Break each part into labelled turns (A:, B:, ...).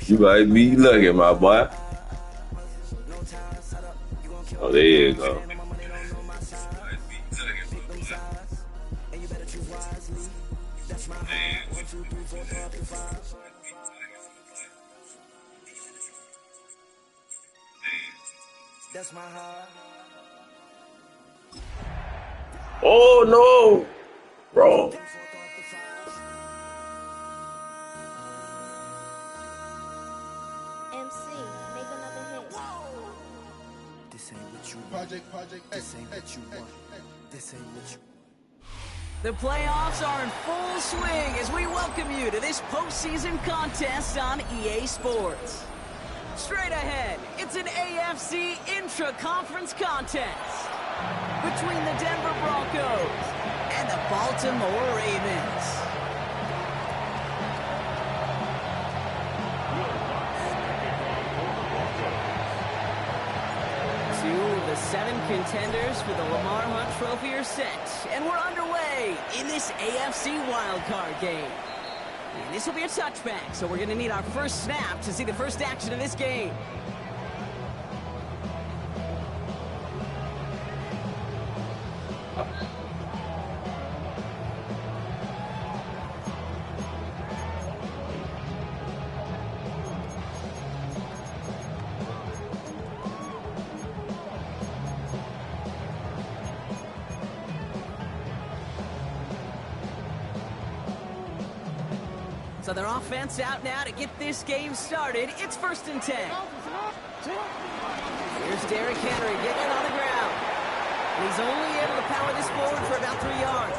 A: You might be lucky, my boy. Oh, there you go. Oh no, bro.
B: MC, make another hit.
C: This ain't what you want. This ain't what you want. This ain't what you.
D: The playoffs are in full swing as we welcome you to this postseason contest on EA Sports. Straight ahead, it's an AFC intra-conference contest between the Denver Broncos and the Baltimore Ravens. Two of the 7 contenders for the Lamar Hunt Trophy are set, and we're underway in this AFC wildcard game. And this will be a touchback, so we're going to need our first snap to see the first action of this game. So their offense out now to get this game started. It's 1st and 10. Here's Derrick Henry getting it on the ground. And he's only able to power this forward for about 3 yards.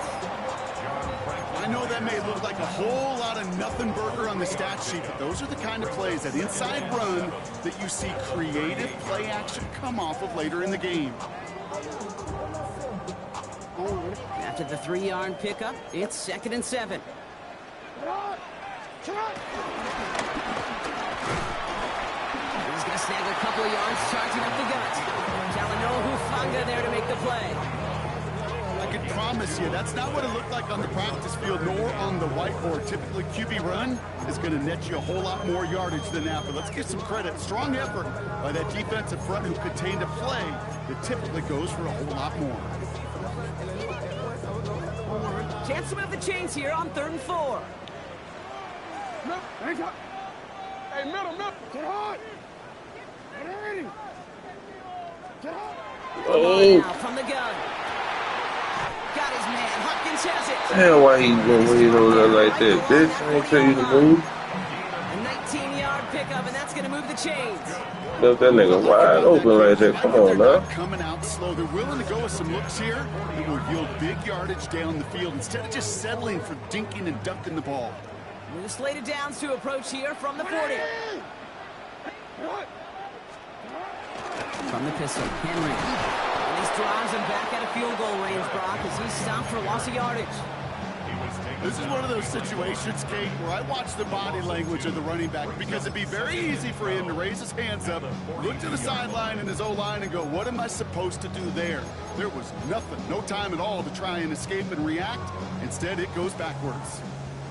E: I know that may look like a whole lot of nothing burger on the stat sheet, but those are the kind of plays, that inside run, that you see creative play action come off of later in the game.
D: After the 3-yard pickup, it's 2nd and 7. He's going to snag a couple of yards, charging up the gut. Talanoa Hufanga there to make the play.
E: I can promise you, that's not what it looked like on the practice field, nor on the whiteboard. Typically, QB run is going to net you a whole lot more yardage than that, but let's give some credit. Strong effort by that defensive front who contained a play that typically goes for a whole lot more.
D: Chance to move the chains here on 3rd and 4.
F: Hey, middle. Get hard. Get hard.
A: Oh,
D: From the gun. Got his man. Hopkins has it.
A: damn, why he gonna wait on that like that, bitch? I ain't tell you to move.
D: A 19-yard pickup, and that's going to move the chains.
A: Left that nigga wide open like that. Come on now.
E: Coming out slow. They're willing to go with some looks here. It will yield big yardage down the field instead of just settling for dinking and dunking the ball.
D: New slated downs to approach here from the 40. From the pistol, Henry. And he drives him back out of field goal range, Brock, as he's stopped for loss of yardage.
E: This is one of those situations, Kate, where I watch the body language of the running back, because it'd be very easy for him to raise his hands up, look to the sideline and his O-line and go, what am I supposed to do there? There was nothing, no time at all to try and escape and react. Instead, it goes backwards.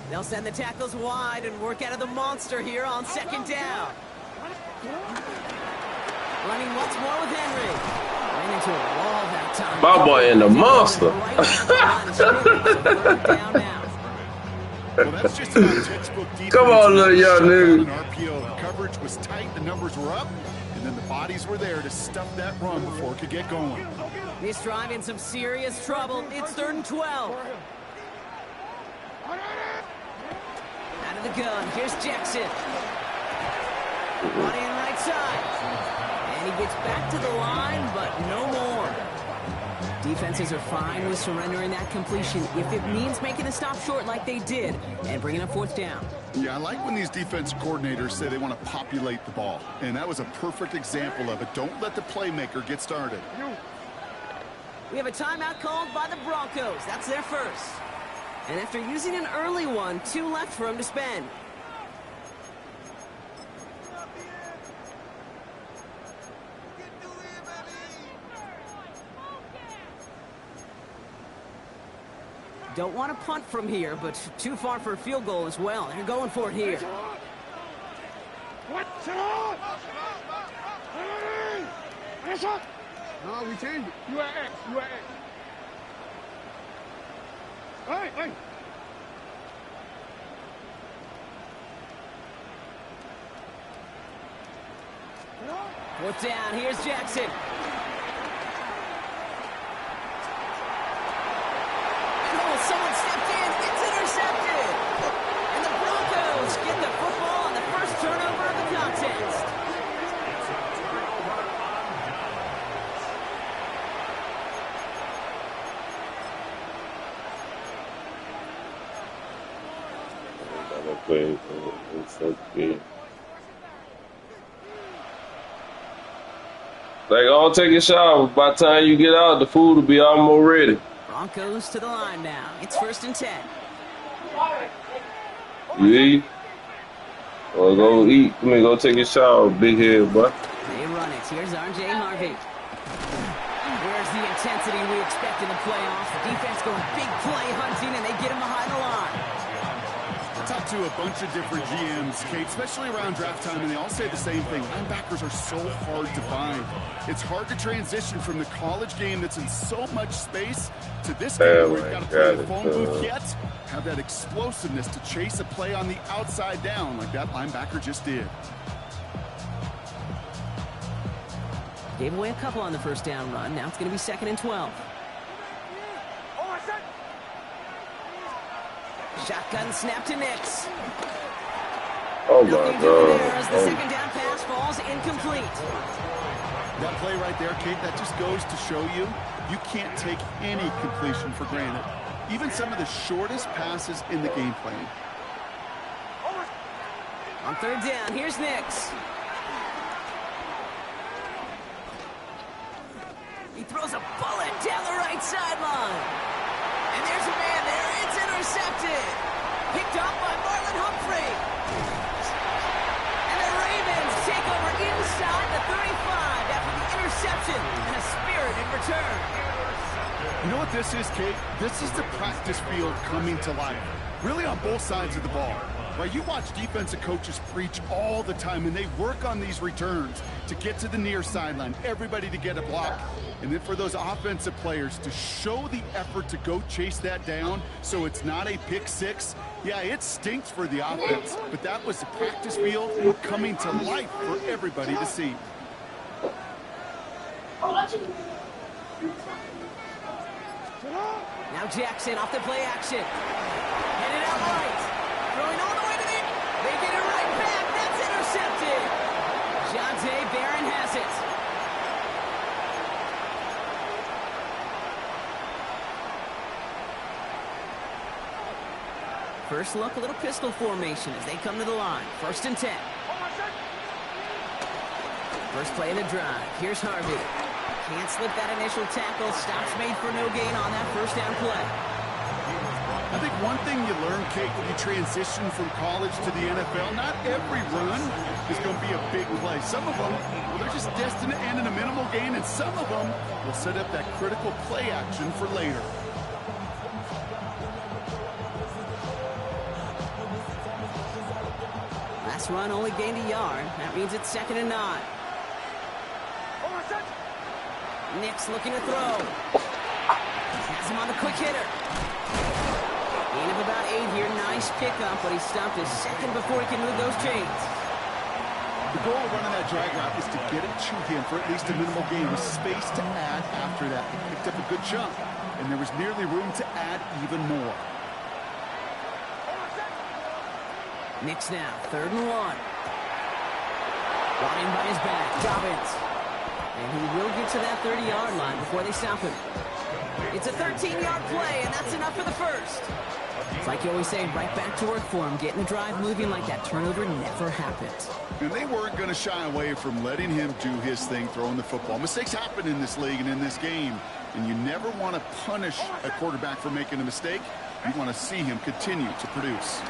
D: They'll send the tackles wide and work out of the monster here on 2nd down. Running once more with Henry. Ran into a wall that time.
A: My boy and the monster.
E: Well, that's just about textbook defense.
A: Come on, little young nigga.
E: RPO. The coverage was tight, the numbers were up, and then the bodies were there to stuff that run before it could get going.
D: This drive in some serious trouble. It's 3rd and 12. Out of the gun, here's Jackson. Running right side. And he gets back to the line, but no more. Defenses are fine with surrendering that completion if it means making a stop short like they did and bringing up 4th down.
E: Yeah, I like when these defensive coordinators say they want to populate the ball, and that was a perfect example of it. Don't let the playmaker get started.
D: We have a timeout called by the Broncos. That's their first. And after using an early one, 2 left for him to spend. Don't want to punt from here, but too far for a field goal as well. They're going for it here.
F: What? No, we changed it. You at X. You at X. Hey.
D: Fourth down. Here's Jackson. Someone stepped in. It's intercepted. And the Broncos get the football on the first turnover of the contest.
A: Like, I'll take a shower. By the time you get out, the food will be almost ready.
D: Broncos to the line now. It's 1st and 10.
A: You eat? Or go eat. I mean, go take a shower, big head, boy.
D: They run it. Here's R.J. Harvey. Where's the intensity we expect in the playoffs? The defense going big play hunting, and they get him behind the line.
E: Talked to a bunch of different GMs, Kate, especially around draft time, and they all say the same thing. Linebackers are so hard to find. It's hard to transition from the college game that's in so much space to this game where you've got to play the phone booth yet have that explosiveness to chase a play on the outside down like that linebacker just did.
D: Gave away a couple on the first down run. Now it's going to be 2nd and 12. Shotgun snap to Nix.
A: Oh, my
D: Nothing doing there
A: God.
D: as the second down pass falls incomplete.
E: That play right there, Kate, that just goes to show you can't take any completion for granted. Even some of the shortest passes in the game plan.
D: On 3rd down, here's Nix. He throws a bullet down the right sideline. And there's a man there. It's intercepted. Picked up by Marlon Humphrey. And the Ravens take over inside the 35 after the interception and a spirited return.
E: You know what this is, Kate? This is the practice field coming to life. Really on both sides of the ball. Right, you watch defensive coaches preach all the time, and they work on these returns to get to the near sideline, everybody to get a block. And then for those offensive players to show the effort to go chase that down so it's not a pick six. Yeah, it stinks for the offense, but that was the practice field coming to life for everybody to see.
D: Now Jackson off the play action. Headed out right. Throwing all the way to the... They get it right back. That's intercepted. Jonte Barron has it. First look, a little pistol formation as they come to the line. 1st and 10. First play of the drive. Here's Harvey. Can't slip that initial tackle. Stops made for no gain on that first down play.
E: I think one thing you learn, Kate, when you transition from college to the NFL, not every run is going to be a big play. Some of them, well, they're just destined to end in a minimal gain, and some of them will set up that critical play action for later.
D: Last run only gained a yard. That means it's 2nd and 9. Nix looking to throw. Has him on the quick hitter. Gain of about 8 here. Nice pickup, but he stopped his second before he can move those chains.
E: The goal of running that drag route is to get it to him for at least a minimal gain with space to add after that. He picked up a good chunk, and there was nearly room to add even more.
D: Nix now, 3rd and 1. Brought in by his back, Dobbins. And he will get to that 30-yard line before they stop him. It's a 13-yard play, and that's enough for the first. It's like you always say, right back to work for him, getting the drive moving like that turnover never happened.
E: And they weren't going to shy away from letting him do his thing, throwing the football. Mistakes happen in this league and in this game, and you never want to punish a quarterback for making a mistake. You want to see him continue to produce.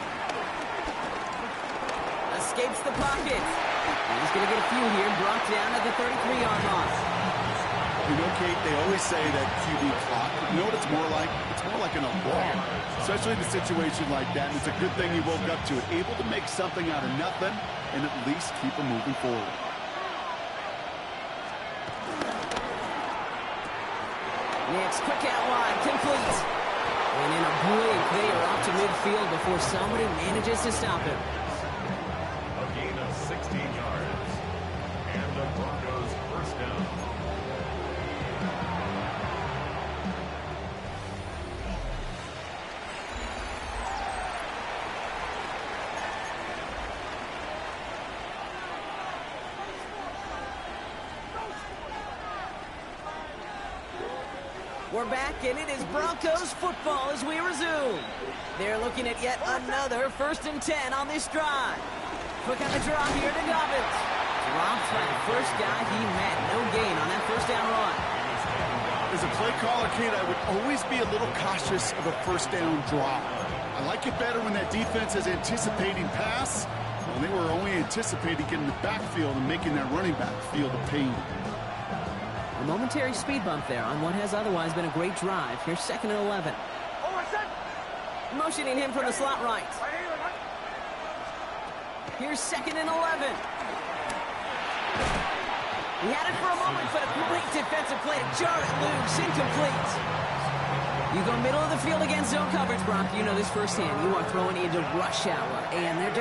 D: Escapes the pocket. And he's going to get a few here, brought down at the 33-yard line.
E: You know, Kate, they always say that QB clock. You know what it's more like? It's more like an alarm, especially in a situation like that. And it's a good thing he woke up to it, able to make something out of nothing and at least keep him moving forward.
D: Next, quick out wide, complete. And in a blink, they are off to midfield before somebody manages to stop him.
G: A gain of 16 yards. And the Broncos first down.
D: We're back, and it is Broncos football as we resume. They're looking at yet another 1st and 10 on this drive. Quick on the drop here to Dobbins. Dropped by the first guy he met. No gain on that first down run.
E: As a play caller, Kate, I would always be a little cautious of a first down drop. I like it better when that defense is anticipating pass. Well, they were only anticipating getting the backfield and making that running back feel the pain.
D: A momentary speed bump there on what has otherwise been a great drive. Here's 2nd and 11. Motioning him from the slot right. Here's 2nd and 11. He had it for a moment, but a great defensive play to jar it loose. Incomplete. You go middle of the field against zone coverage, Brock. You know this firsthand. You are throwing into rush hour, and there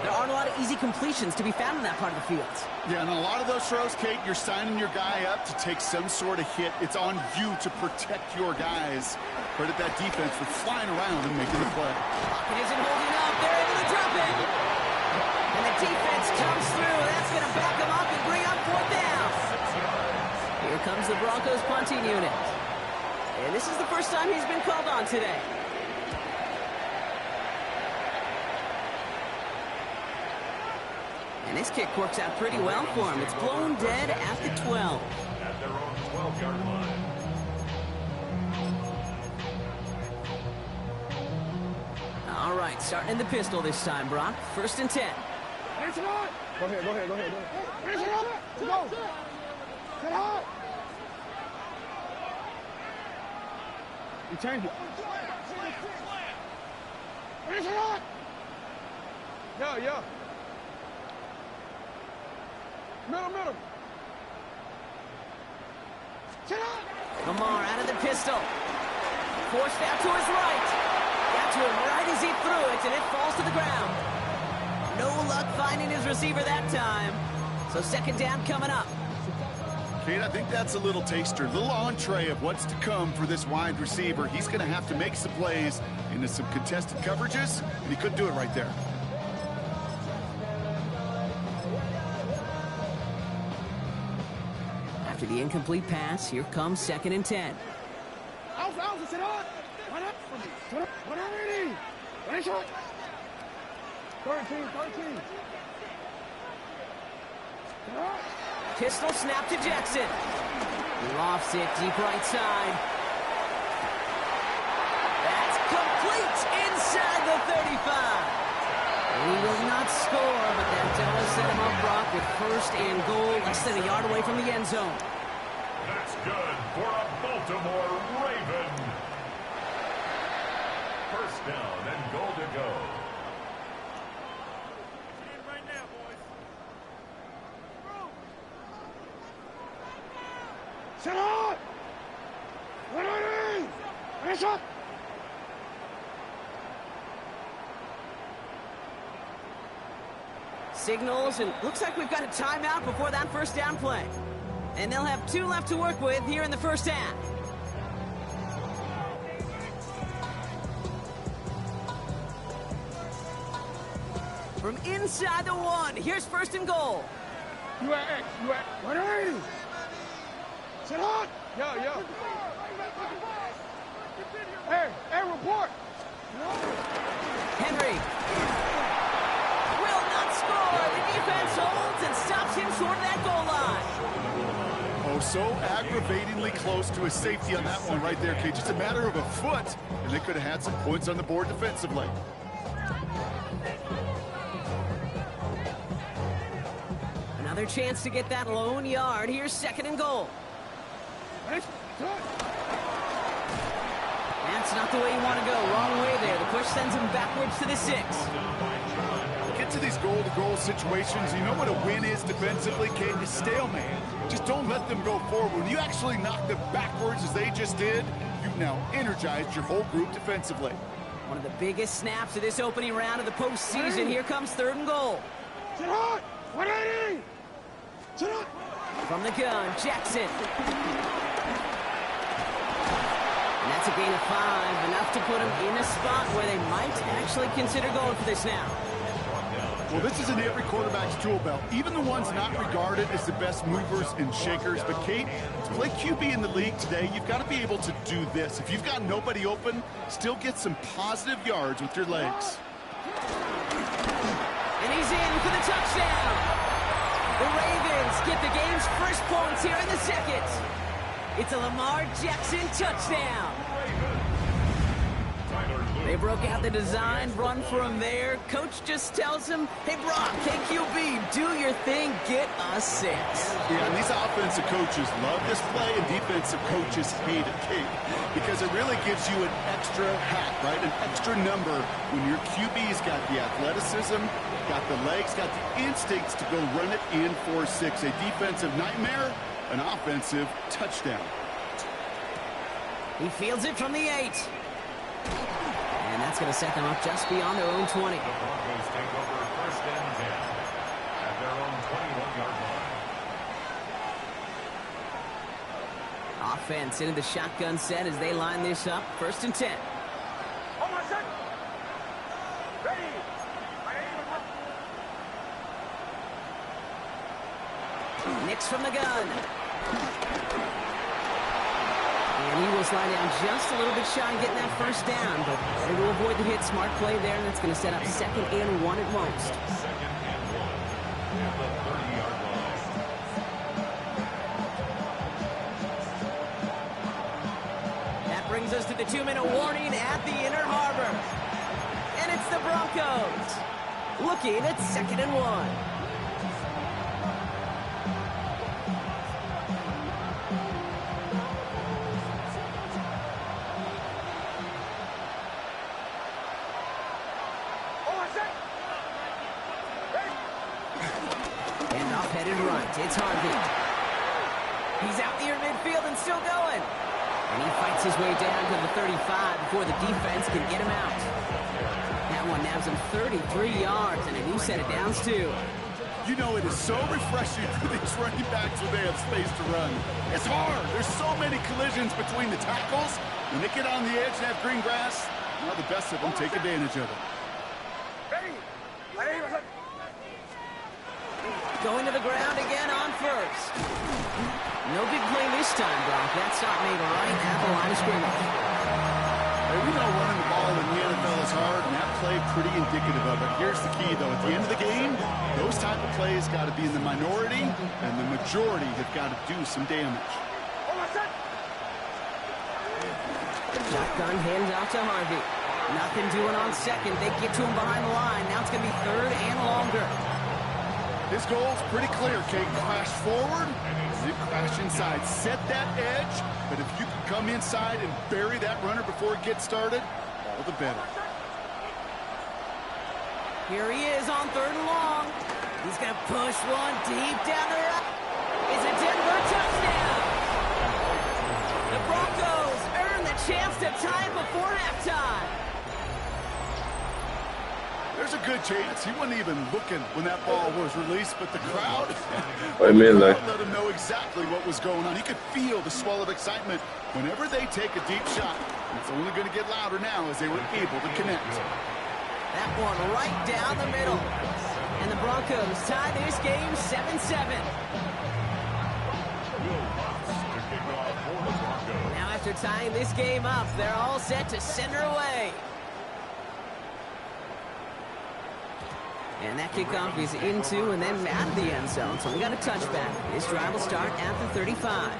D: aren't a lot of easy completions to be found in that part of the field.
E: Yeah, and a lot of those throws, Kate, you're signing your guy up to take some sort of hit. It's on you to protect your guys. Credit that defense for flying around and making the play.
D: Pocket isn't holding up. They're able to drop it. And the defense comes through. That's going to back them up and bring up 4th down. Here comes the Broncos punting unit. And this is the first time he's been called on today. And this kick works out pretty well for him. It's blown dead at the 12.
G: At their own 12-yard line.
D: All right, starting in the pistol this time, Brock. 1st and 10.
F: Finish it on. Go ahead. Finish it on. Let's go. Get hard. You change it. Finish it on. Yeah. Middle. Sit up.
D: Lamar out of the pistol. Forced out to his right. Got to him right as he threw it, and it falls to the ground. No luck finding his receiver that time. So 2nd down coming up.
E: Kate, I think that's a little taster, a little entree of what's to come for this wide receiver. He's going to have to make some plays into some contested coverages, and he couldn't do it right there.
D: After the incomplete pass, here comes 2nd and 10.
F: Out, sit on. Run up for me. Sit up. Run already. Finish it. 13. Sit up.
D: Pistol snap to Jackson. Lofts it deep right side. That's complete inside the 35. He will not score, but that does set him up, Brock, with 1st and goal, less than a yard away from the end zone.
G: That's good for a Baltimore Raven. 1st down and goal to go. Right now, boys.
F: Sit on. Run already. Finish up.
D: Signals, and looks like we've got a timeout before that 1st down play. And they'll have 2 left to work with here in the 1st half. From inside the 1, here's 1st and goal.
F: You at X. Run already. Sit on. Yeah. Hey, report.
D: Henry will not score. The defense holds and stops him short of that goal line.
E: Oh, so aggravatingly close to a safety on that one right there, Kate. Just a matter of a foot, and they could have had some points on the board defensively.
D: Another chance to get that lone yard. Here's 2nd and goal. That's not the way you want to go. Wrong way there. The push sends him backwards to the 6.
E: Get to these goal-to-goal situations. You know what a win is defensively, Kate? Is stalemate. Just don't let them go forward. When you actually knock them backwards as they just did, you've now energized your whole group defensively.
D: One of the biggest snaps of this opening round of the postseason. Here comes 3rd and goal.
F: Sit hot! 180! Sit hot!
D: From the gun, Jackson. And that's a gain of 5, enough to put him in a spot where they might actually consider going for this now.
E: Well, this is in every quarterback's tool belt, even the ones not regarded as the best movers and shakers. But, Kate, to play QB in the league today, you've got to be able to do this. If you've got nobody open, still get some positive yards with your legs.
D: And he's in for the touchdown. The Ravens get the game's first points here in the 2nd. It's a Lamar Jackson touchdown. They broke out the design, run from there. Coach just tells him, hey, Brock, KQB, do your thing, get a 6.
E: Yeah, and these offensive coaches love this play, and defensive coaches hate it, Kate, because it really gives you an extra hat, right? An extra number when your QB's got the athleticism, got the legs, got the instincts to go run it in for 6. A defensive nightmare, an offensive touchdown.
D: He fields it from the 8. And that's going to set them up just beyond their own 20.
G: The Broncos take over 1st and 10 at their own 21-yard line.
D: Offense into the shotgun set as they line this up. 1st and 10.
F: Hold on a second. Ready.
D: Nix from the gun. And he will slide down just a little bit shy of getting that 1st down, but better to avoid the hit. Smart play there, and that's going to set up 2nd and 1 at most.
G: 2nd and 1 at the 30-yard line.
D: That brings us to the 2-minute warning at the Inner Harbor. And it's the Broncos looking at 2nd and 1. It's Harvey. He's out near midfield and still going. And he fights his way down to the 35 before the defense can get him out. That one nabs him 33 yards and a new set of downs, too.
E: You know, it is so refreshing for these running backs when they have space to run. It's hard. There's so many collisions between the tackles. When they get on the edge and have green grass, now the best of them take advantage of it.
D: Going to the ground again on 1st. No big play this time, Brock. That stop made right at the line of scrimmage.
E: Hey, we know running the ball in the NFL is hard, and that play pretty indicative of it. Here's the key, though. At the end of the game, those type of plays got to be in the minority, and the majority have got to do some damage.
D: Shotgun hands out to Harvey. Nothing doing on 2nd. They get to him behind the line. Now it's going to be 3rd and longer.
E: His goal's pretty clear, Kate. Crash forward, then crash inside. Set that edge, but if you can come inside and bury that runner before it gets started, all the better.
D: Here he is on 3rd and long. He's going to push one deep down the right. It's a Denver touchdown. The Broncos earn the chance to tie before halftime.
E: There's a good chance he wasn't even looking when that ball was released, but the crowd,
A: I mean, like,
E: let him know exactly what was going on. He could feel the swell of excitement whenever they take a deep shot. It's only going to get louder now as they were able to connect.
D: That one right down the middle. And the Broncos tie this game 7-7. Now after tying this game up, they're all set to send her away. And that kickoff is into and then out of the end zone. So we got a touchback. This drive will start at the 35.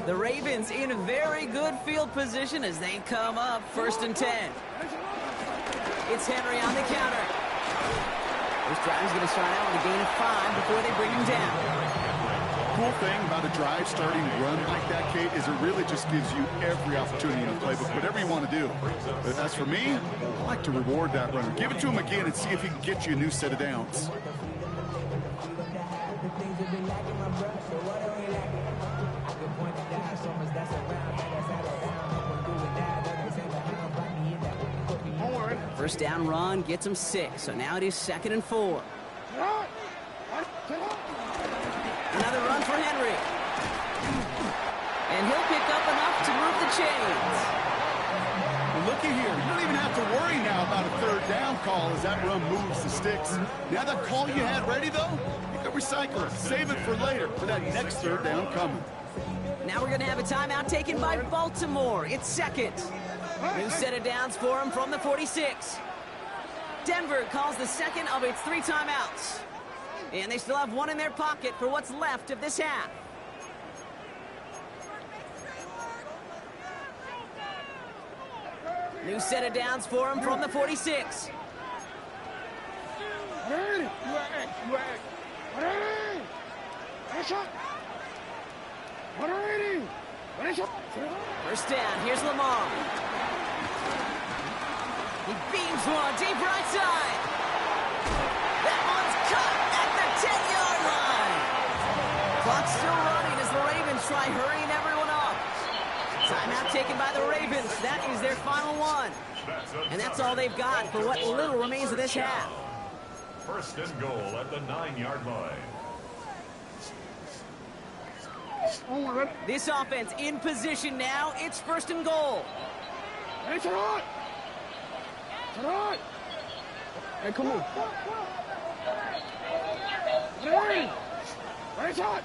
D: The Ravens in a very good field position as they come up 1st and 10. It's Henry on the counter. This drive's going to start out with a gain of 5 before they bring him down.
E: Cool thing about a drive starting run like that, Kate, is it really just gives you every opportunity in the playbook, whatever you want to do. But as for me, I like to reward that runner. Give it to him again and see if he can get you a new set of downs.
D: First down run gets him 6, so now it is 2nd and 4. Another run for Henry. And he'll pick up enough to move the chains.
E: Looky here, you don't even have to worry now about a 3rd down call as that run moves the sticks. Now that call you had ready, though, you can recycle it. Save it for later, for that next 3rd down coming.
D: Now we're going to have a timeout taken by Baltimore. It's 2nd. New set of downs for him from the 46. Denver calls the 2nd of its 3 timeouts. And they still have 1 in their pocket for what's left of this half. New set of downs for him from the 46. First down, here's Lamar. He beams one deep right side. That one's cut at the 10-yard line. Clock's still running as the Ravens try hurrying everyone up. Timeout taken by the Ravens. That is their final one. And that's all they've got for what little remains of this half.
G: First and goal at the 9-yard line.
D: This offense in position now. It's 1st and goal.
F: Hey, Terod! Terod! Hey, come on. Hey! Hey, Terod!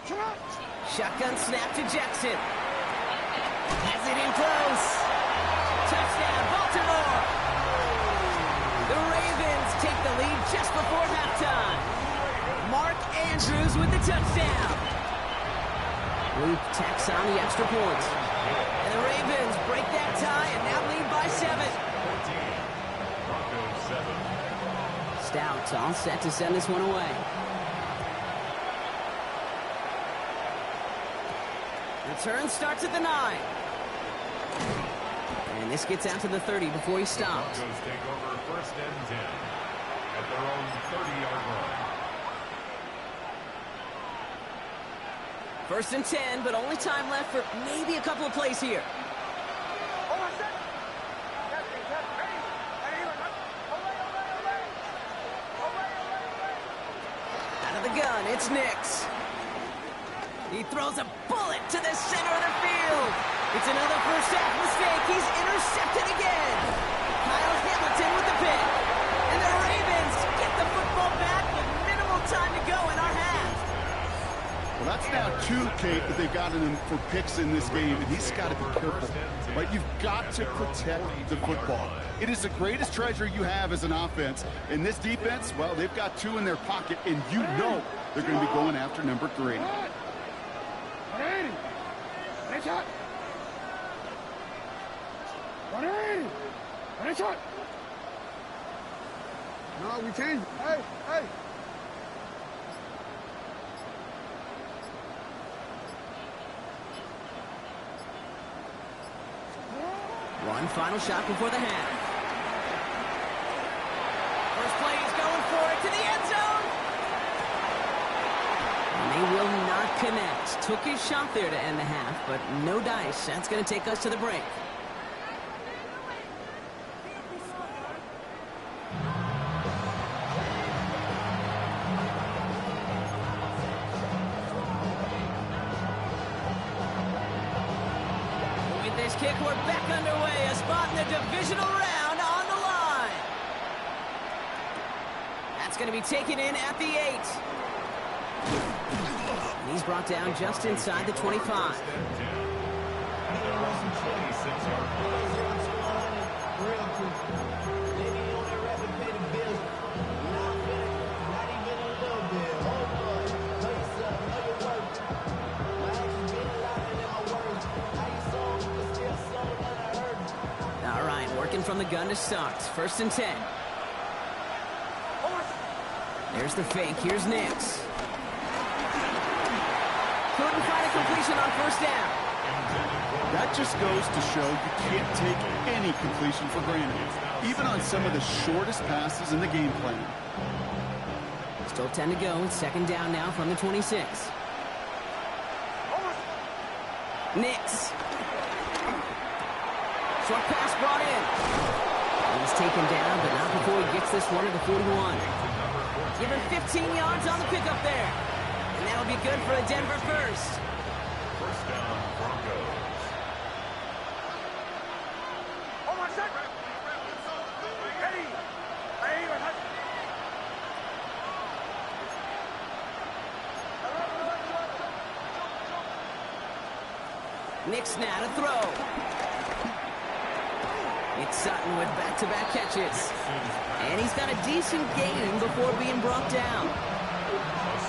F: Terod!
D: Shotgun snap to Jackson. Has it in close. Touchdown, Baltimore. The Ravens take the lead just before halftime. Mark Andrews with the touchdown. Luke tacks on the extra point. And the Ravens break that tie and now lead by 7.
G: 14, Broncos 7.
D: Stout all set to send this one away. Return starts at the 9. And this gets out to the 30 before he stops.
G: Broncos take over 1st and 10 at their own 30-yard line.
D: 1st and 10, but only time left for maybe a couple of plays here. Out of the gun, it's Nix. He throws a bullet to the center of the field. It's another first half mistake. He's intercepted again. Kyle Hamilton with the pick. And the Ravens get the football back with minimal time to go in our half.
E: Well, that's now 2, Kate, that they've gotten him for picks in this game, and he's got to be careful. Right? You've got to protect the football. It is the greatest treasure you have as an offense. In this defense, well, they've got 2 in their pocket, and you know they're going to be going after number 3.
F: No, we changed. Hey, hey.
D: One final shot before the half. First play is going for it to the end zone. And they will not connect. Took his shot there to end the half, but no dice. That's going to take us to the break. Kick, we're back underway. A spot in the divisional round on the line. That's going to be taken in at the 8. And he's brought down just inside the 25. From the gun to start. 1st and 10. There's the fake. Here's Nix. Couldn't find a completion on first down.
E: That just goes to show you can't take any completion for granted, even on some of the shortest passes in the game plan.
D: Still 10 to go. It's second down now from the 26. Nix. Short pass brought in. He's taken down, but not before he gets this one to the 41. Given 15 yards on the pickup there. And that'll be good for a Denver first.
G: First down, Broncos.
D: Nix now to throw. It's Sutton with back-to-back catches. And he's got a decent gain before being brought down.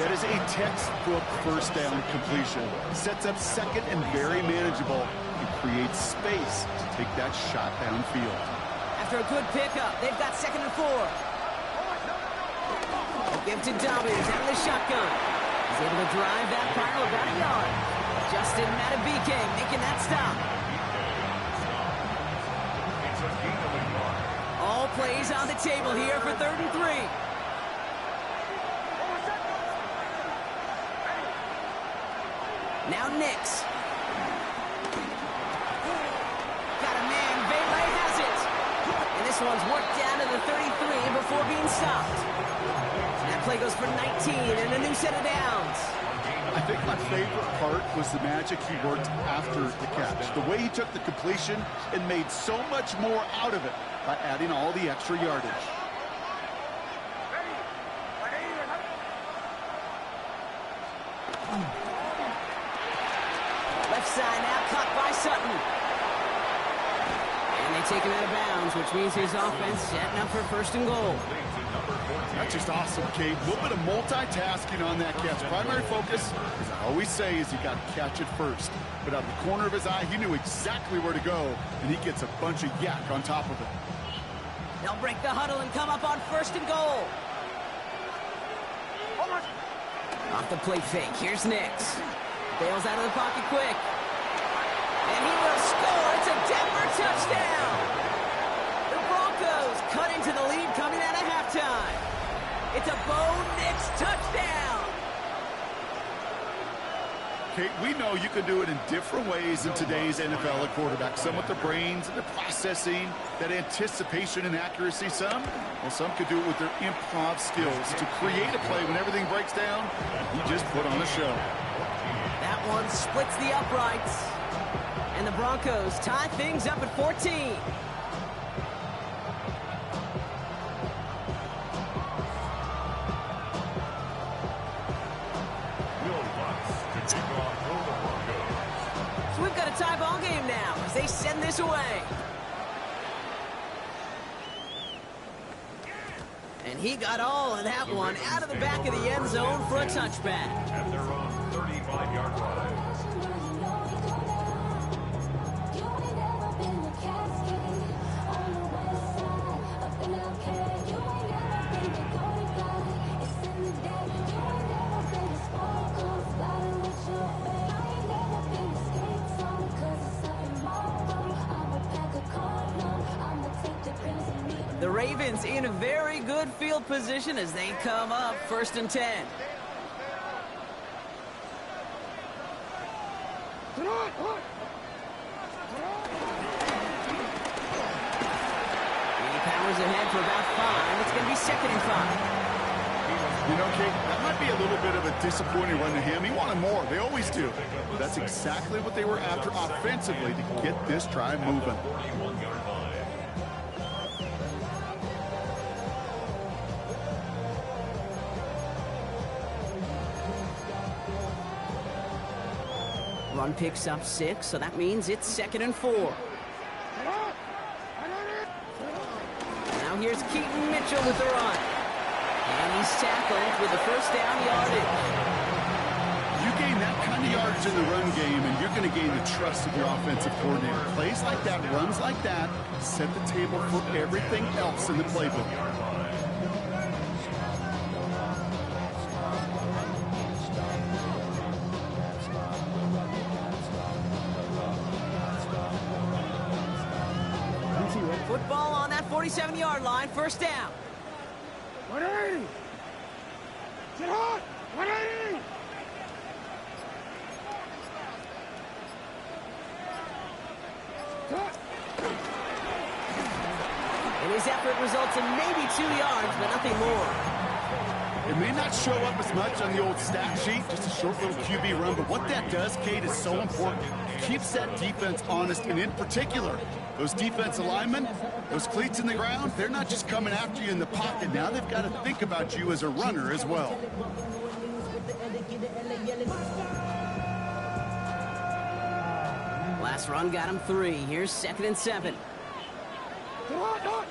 E: That is a textbook first down completion. Sets up second and very manageable and creates space to take that shot downfield.
D: After a good pickup, they've got second and 4. Give to Dobbins out of the shotgun. He's able to drive that pile about a yard. Justin Matabike making that stop. All plays on the table here for 3rd and 3. Now Nix. Got a man. Bailey has it. And this one's worked down to the 33 before being stopped. That play goes for 19 and a new set of downs.
E: I think my favorite part was the magic he worked after the catch. The way he took the completion and made so much more out of it by adding all the extra yardage.
D: Left side now caught by Sutton. And they take him out of bounds, which means his offense setting up for 1st and goal.
E: That's just awesome, Kate. A little bit of multitasking on that catch. Primary focus, as I always say, is you got to catch it first. But out of the corner of his eye, he knew exactly where to go, and he gets a bunch of yak on top of it.
D: They'll break the huddle and come up on 1st and goal. Off the play fake. Here's Nix. Bails out of the pocket quick. And he will score. It's a Denver touchdown. The Broncos cut into the lead coming out of halftime. It's a Bo Nix touchdown.
E: Kate, we know you can do it in different ways in today's NFL at quarterback. Some with the brains and the processing, that anticipation and accuracy. Some could do it with their improv skills to create a play when everything breaks down. He just put on a show.
D: That one splits the uprights. And the Broncos tie things up at 14. So we've got a tie ball game now as they send this away. And he got all of that one out of the back of the end zone for a touchback.
G: At their own 35-yard line.
D: The Ravens in a very good field position as they come up 1st and 10. He powers ahead for about 5. It's going to be 2nd and 5.
E: You know, Kate, that might be a little bit of a disappointing run to him. He wanted more. They always do. But that's exactly what they were after offensively to get this drive moving.
D: Run picks up 6, so that means it's 2nd and 4. Now here's Keaton Mitchell with the run. And he's tackled with the first down yardage.
E: You gain that kind of yardage in the run game, and you're going to gain the trust of your offensive coordinator. Plays like that, runs like that, set the table for everything else in the playbook.
D: Football on that 47-yard line, first down.
F: 180. Get hot. 180. Cut.
D: And his effort results in maybe 2 yards, but nothing more.
E: It may not show up as much on the old stat sheet, just a short little QB run, but what that does, Kate, is so important. It keeps that defense honest, and in particular, those defensive linemen, those cleats in the ground, they're not just coming after you in the pocket. Now they've got to think about you as a runner as well.
D: Last run got him 3. Here's 2nd and 7.
F: Get hot.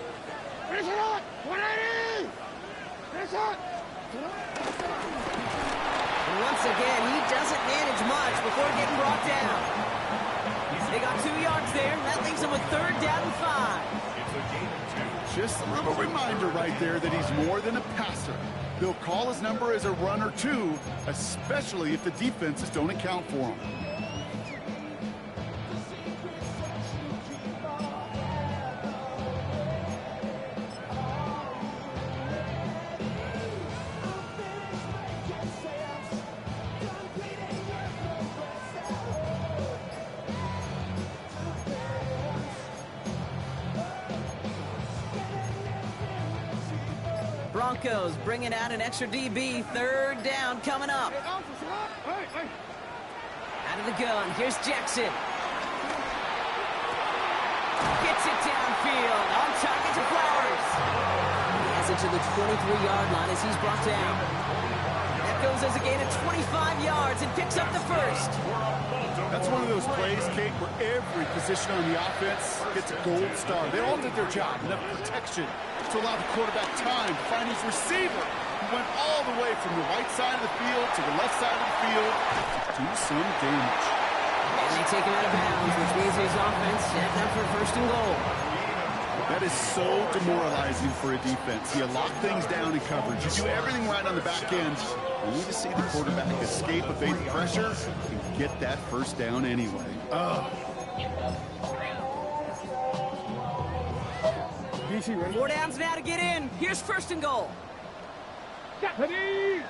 F: Finish it hot. 180. Finish it.
D: And once again, he doesn't manage much before getting brought down. They got 2 yards there. That leaves him with 3rd down and 5.
E: Just a little reminder right there that he's more than a passer. They'll call his number as a runner too, especially if the defenses don't account for him.
D: Broncos bringing out an extra DB. 3rd down coming up. Out of the gun, here's Jackson. Gets it downfield, on target to Flowers. He has it to the 23-yard line as he's brought down. That goes as a gain of 25 yards and picks up the 1st.
E: That's one of those plays, Kate, where every position on the offense gets a gold star. They all did their job, enough protection to allow the quarterback time to find his receiver, who went all the way from the right side of the field to the left side of the field to do some damage.
D: And they take him out of bounds, which means his offense set up for 1st and goal.
E: That is so demoralizing for a defense. You lock things down in coverage. You do everything right on the back end. You need to see the quarterback escape, evade the pressure, and get that 1st down anyway. Oh.
D: 4 downs now to get in. Here's 1st and goal.
F: Steady.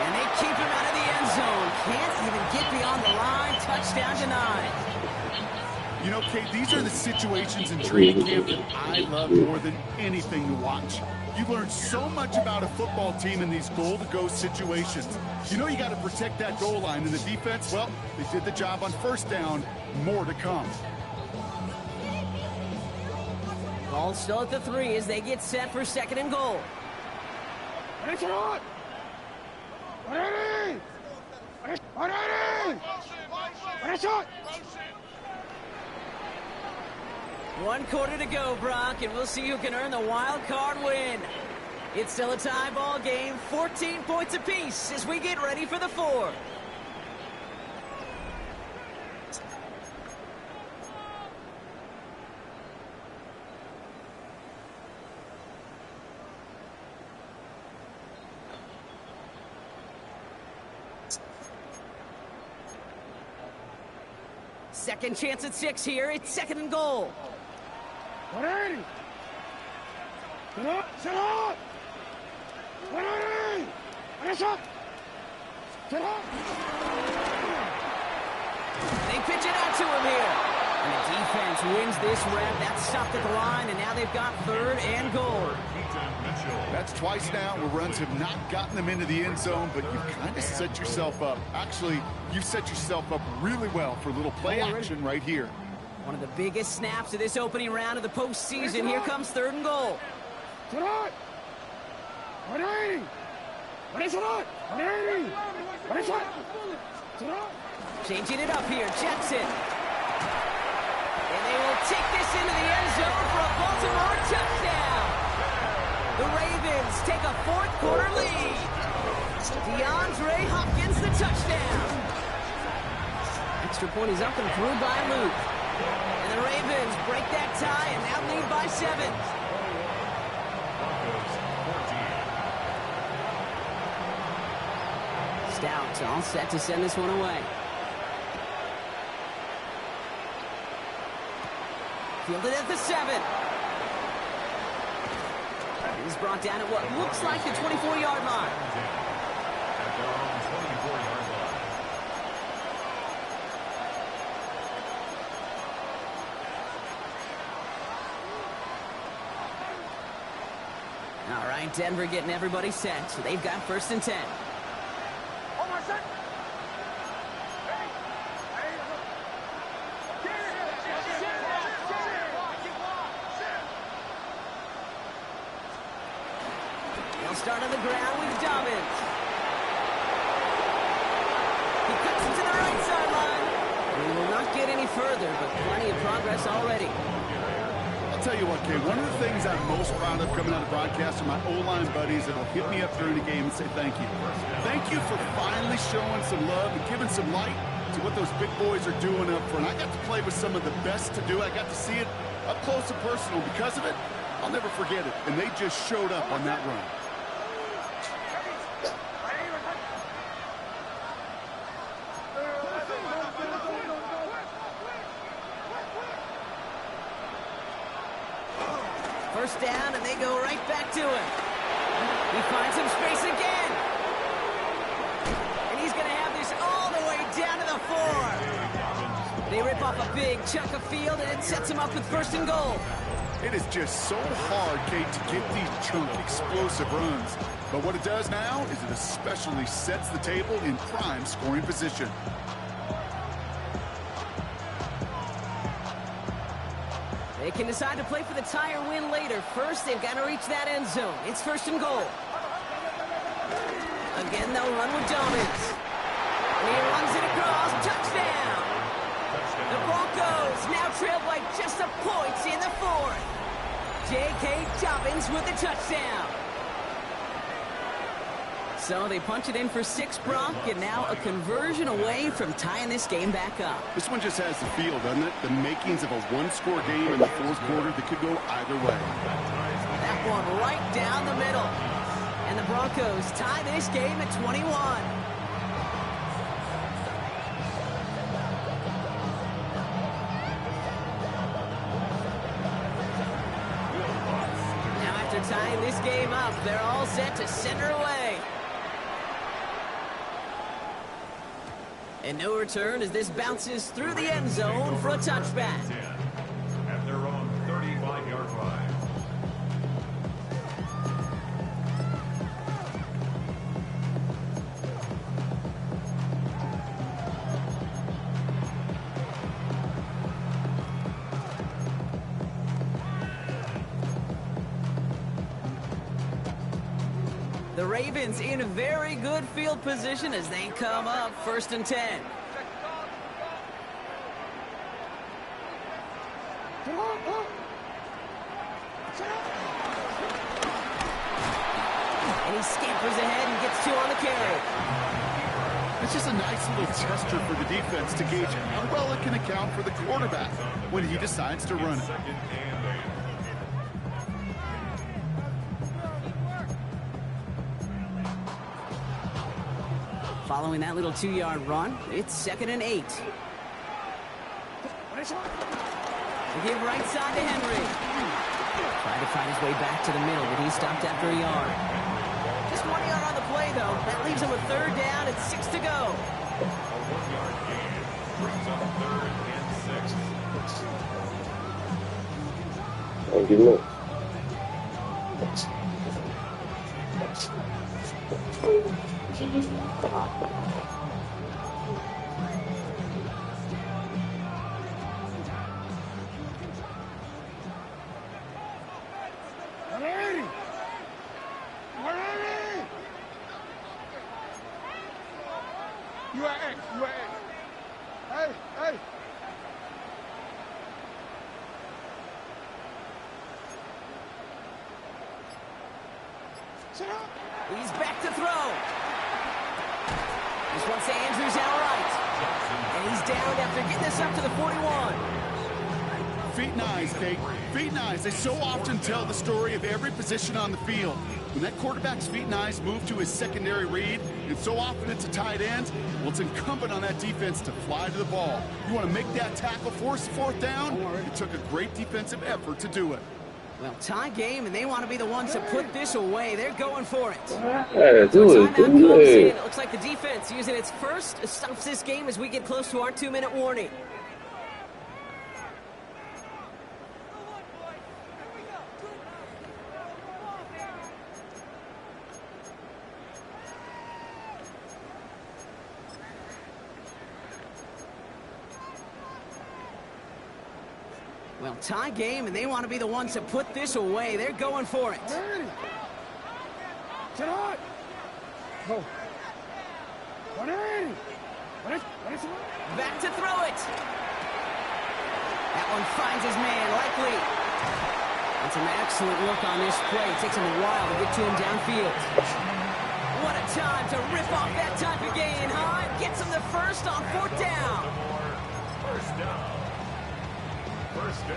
D: And they keep him out of the end zone. Can't even get beyond the line. Touchdown denied.
E: You know, Kate, these are the situations in training camp that I love more than anything to watch. You learn so much about a football team in these goal-to-go situations. You know you got to protect that goal line, and the defense, well, they did the job on 1st down. More to come.
D: Ball still at the 3 as they get set for 2nd and goal.
F: Finish it hot. 180. 180. Finish it.
D: 1 quarter to go, Brock, and we'll see who can earn the wild card win. It's still a tie ball game, 14 points apiece as we get ready for the 4th. Second chance at 6 here. It's 2nd and goal.
F: 180. Sit up. 180. Finish up. Sit up.
D: They pitch it out to him here. And the defense wins this rep. That's stopped at the line, and now they've got 3rd and goal.
E: That's twice now where runs have not gotten them into the end zone, but you've kind of set yourself up. Actually, you've set yourself up really well for a little play action right here.
D: One of the biggest snaps of this opening round of the postseason. Here comes 3rd and goal.
F: Sit up. 180. Finish it up. 180. Finish it. Sit up.
D: Changing it up here, Jackson. And they will take this into the end zone for a Baltimore touchdown. The Ravens take a 4th quarter lead. DeAndre Hopkins the touchdown. Extra point is up and through by Luke. And the Ravens break that tie and now lead by 7. Stout all set to send this one away. Fielded at the 7. He's brought down at what looks like the 24-yard line.
G: At their own 24-yard line.
D: All right, Denver getting everybody set. So they've got 1st and 10. They'll start on the ground with Dobbins. He cuts it to the right sideline. We will not get any further, but plenty of progress already.
E: I'll tell you what, Kate, one of the things I'm most proud of coming out of broadcast are my O-line buddies that will hit me up during the game and say thank you. Thank you for finally showing some love and giving some light to what those big boys are doing up front. I got to play with some of the best to do. I got to see it up close and personal. Because of it, I'll never forget it. And they just showed up on that run.
D: First down, and they go right back to him. He finds some space again. And he's going to have this all the way down to the 4. They rip off a big chunk of field, and it sets him up with 1st and goal.
E: It is just so hard, Kate, to get these chunk, explosive runs. But what it does now is it especially sets the table in prime scoring position.
D: They can decide to play for the tie or win later. First, they've got to reach that end zone. It's 1st and goal. Again, they'll run with Dobbins. And he runs it across. Touchdown! The Broncos now trail by just a point in the 4th. J.K. Dobbins with the touchdown. So they punch it in for 6, Brock, and now a conversion away from tying this game back up.
E: This one just has the feel, doesn't it? The makings of a one-score game in the 4th quarter that could go either way.
D: That one right down the middle. And the Broncos tie this game at 21. Now after tying this game up, they're all set to send her away. And no return as this bounces through the end zone for a touchback.
G: At their own 35-yard line.
D: The Ravens in very good field position as they come up 1st and 10. And he scampers ahead and gets 2 on the carry.
E: It's just a nice little tester for the defense to gauge how well it can account for the quarterback when he decides to run it.
D: Following that little 2-yard run, it's 2nd and 8. They give right side to Henry. Trying to find his way back to the middle, but he stopped after a yard. Just 1 yard on the play, though. That leaves him with 3rd down and 6 to go.
G: A 1-yard gain brings up 3rd and 6.
A: Thank you, look.
F: You are X. Hey, hey. Sit up.
D: He's back to throw. This one's to Andrews out right. And he's down after getting this up to the 41.
E: Feet and eyes, Kate. Feet and eyes. They so often tell the story of every position on the field. When that quarterback's feet and eyes move to his secondary read, and so often it's a tight end, well, it's incumbent on that defense to fly to the ball. You want to make that tackle, force the fourth down? It took a great defensive effort to do it.
D: Well, tie game, and they want to be the ones to put this away. They're going for it.
A: Yeah, do it.
D: It looks like the defense using its first stops this game as we get close to our 2-minute warning. Well, tie game, and they want to be the ones to put this away. They're going for it.
F: Sit on. Go.
D: Back to throw it. That one finds his man, likely. And some excellent work on this play. It takes him a while to get to him downfield. What a time to rip off that type of gain, huh? Gets him the first on 4th down.
G: First down.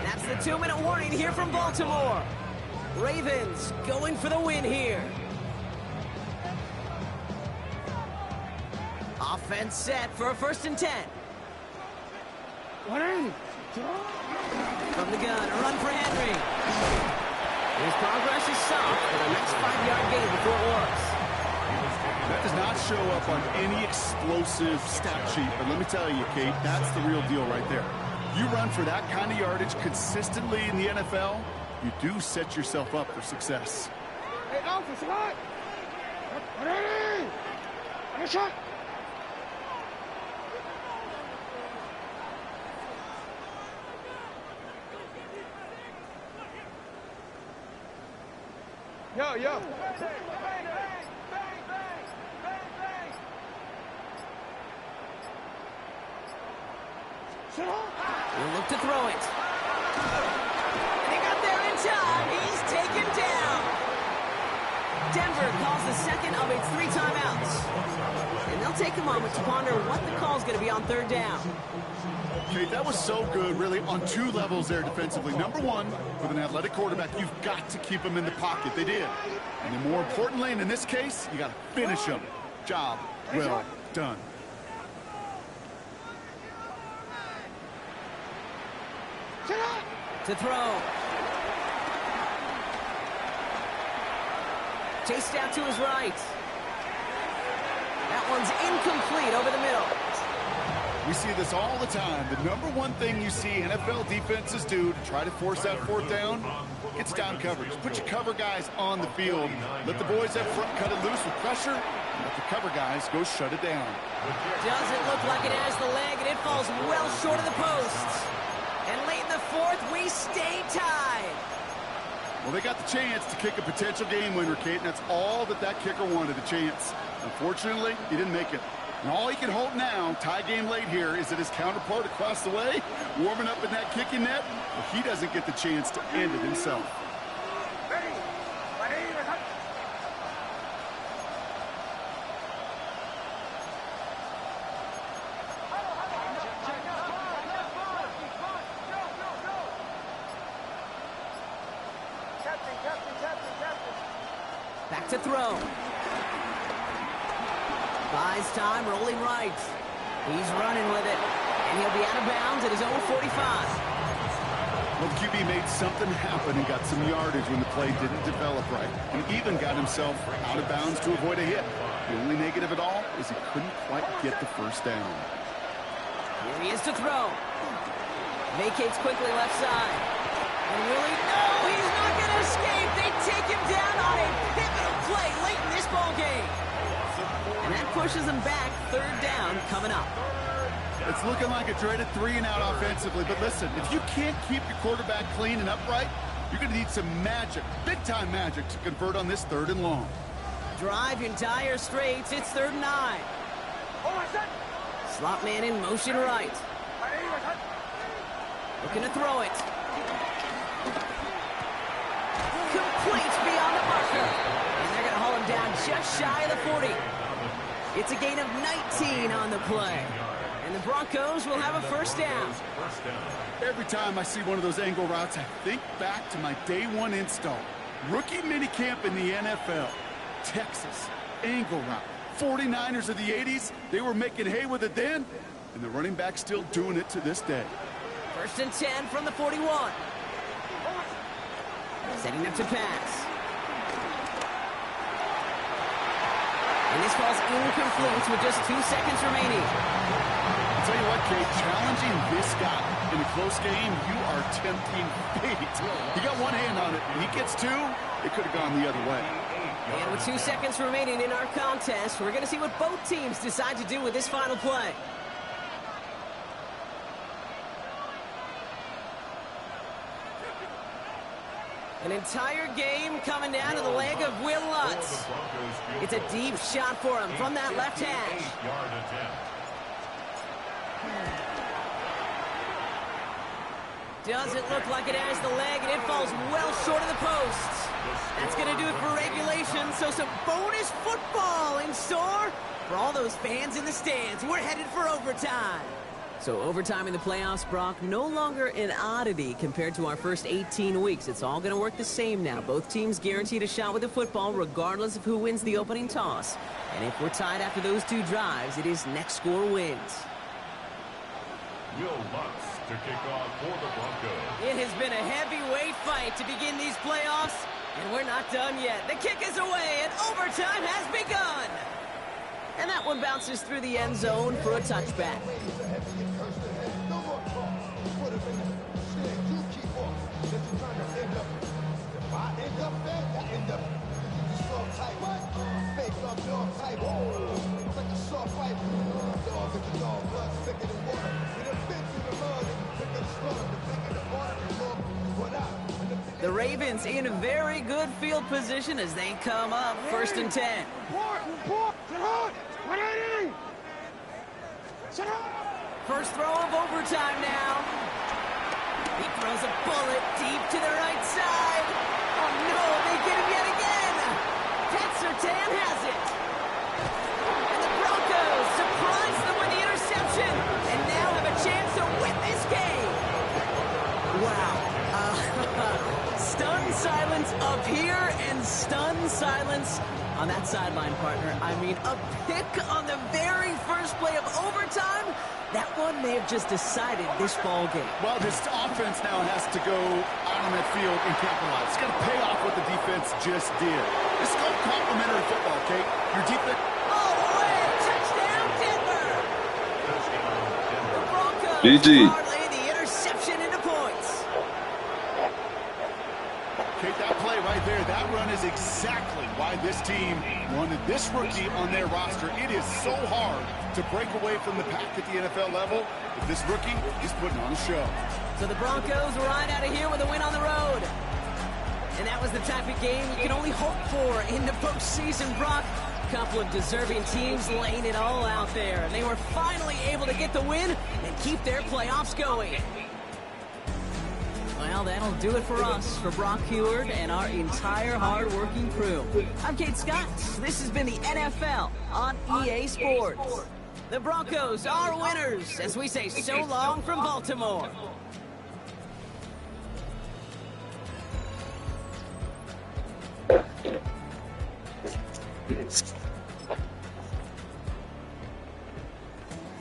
D: That's the 2-minute warning here from Baltimore. Ravens going for the win here. Offense set for a 1st and 10. From the gun, a run for Henry. His progress is soft for the next 5-yard gain before it works.
E: That does not show up on any explosive stat sheet, but let me tell you, Kate, that's the real deal right there. You run for that kind of yardage consistently in the NFL, you do set yourself up for success.
F: Hey, Alpha, slide. Ready. And a shot. Yo.
D: He'll look to throw it. And he got there in time. He's taken down. Denver calls the second of its 3 timeouts. And they'll take a moment to ponder what the call's going to be on 3rd down.
E: Okay, that was so good, really, on 2 levels there defensively. Number one, with an athletic quarterback, you've got to keep him in the pocket. They did. And then more importantly, and in this case, you got to finish him. Job well done.
D: To throw. Chased out to his right. That one's incomplete over the middle.
E: We see this all the time. The number one thing you see NFL defenses do to try to force that 4th down, it's down coverage. Put your cover guys on the field. Let the boys up front cut it loose with pressure. Let the cover guys go shut it down.
D: Doesn't look like it has the leg, and it falls well short of the posts. And late in the 4th, we stay tied.
E: Well, they got the chance to kick a potential game winner, Kate, and that's all that kicker wanted, a chance. Unfortunately, he didn't make it. And all he can hope now, tie game late here, is that his counterpart across the way, warming up in that kicking net, well, he doesn't get the chance to end it himself.
D: Back to throw. Buys time, rolling right. He's running with it, and he'll be out of bounds at his own 45.
E: Well, the QB made something happen and got some yardage when the play didn't develop right. And even got himself out of bounds to avoid a hit. The only negative at all is he couldn't quite get the 1st down.
D: Here he is to throw. Vacates quickly left side. And really, no, he's not going to escape. They take him down on a pivotal play late in this ball game. And that pushes them back. 3rd down coming up.
E: It's looking like a dreaded 3-and-out offensively. But listen, if you can't keep your quarterback clean and upright, you're going to need some magic, big-time magic, to convert on this 3rd and long.
D: Drive your entire straights. It's 3rd and 9. Slot man in motion right. Looking to throw it. Complete beyond the marker. And they're going to haul him down just shy of the 40. It's a gain of 19 on the play. And the Broncos will have a 1st down.
E: Every time I see one of those angle routes, I think back to my day 1 install. Rookie minicamp in the NFL. Texas, angle route. 49ers of the 80s, they were making hay with it then, and the running back's still doing it to this day.
D: 1st and 10 from the 41. Setting up to pass. And this ball's incomplete with just 2 seconds remaining.
E: I'll tell you what, Kate, challenging this guy in a close game, you are tempting fate. He got one hand on it, and he gets two, it could have gone the other way.
D: And with 2 seconds remaining in our contest, we're going to see what both teams decide to do with this final play. An entire game coming down to the leg of Will Lutz. It's a deep shot for him from that left hash. Doesn't look like it has the leg, and it falls well short of the posts. That's going to do it for regulation, so some bonus football in store for all those fans in the stands. We're headed for overtime. So overtime in the playoffs, Brock, no longer an oddity compared to our first 18 weeks. It's all going to work the same now. Both teams guaranteed a shot with the football regardless of who wins the opening toss. And if we're tied after those 2 drives, it is next score wins.
G: Will Lutz to kick off for the Broncos.
D: It has been a heavyweight fight to begin these playoffs, and we're not done yet. The kick is away, and overtime has begun. And that one bounces through the end zone for a touchback. The Ravens in very good field position as they come up 1st and 10. First throw of overtime now. He throws a bullet deep to the right side. Oh no, they get him yet again. Pat Surtain has it. And the Broncos surprise them with the interception and now have a chance to win this game. Wow. Stunned silence up here and stunned silence on that sideline, partner. I mean, a pick on the very first play of overtime. That one may have just decided this ball game.
E: Well, this offense now has to go out on that field and capitalize. It's got to pay off what the defense just did. This is called complimentary football, Kate. Your defense...
D: All the way! Touchdown, Denver! The Broncos
A: GG.
D: parlay the interception into points.
E: Kate, that play right there, that run is exactly why this team wanted this rookie on their roster. It is so hard to break away from the pack at the NFL level, but this rookie is putting on a show.
D: So the Broncos ride out of here with a win on the road. And that was the type of game you can only hope for in the postseason, Brock. A couple of deserving teams laying it all out there. And they were finally able to get the win and keep their playoffs going. Well, that'll do it for us, for Brock Heward and our entire hard-working crew. I'm Kate Scott. This has been the NFL on EA Sports. The Broncos are winners, as we say so long from Baltimore.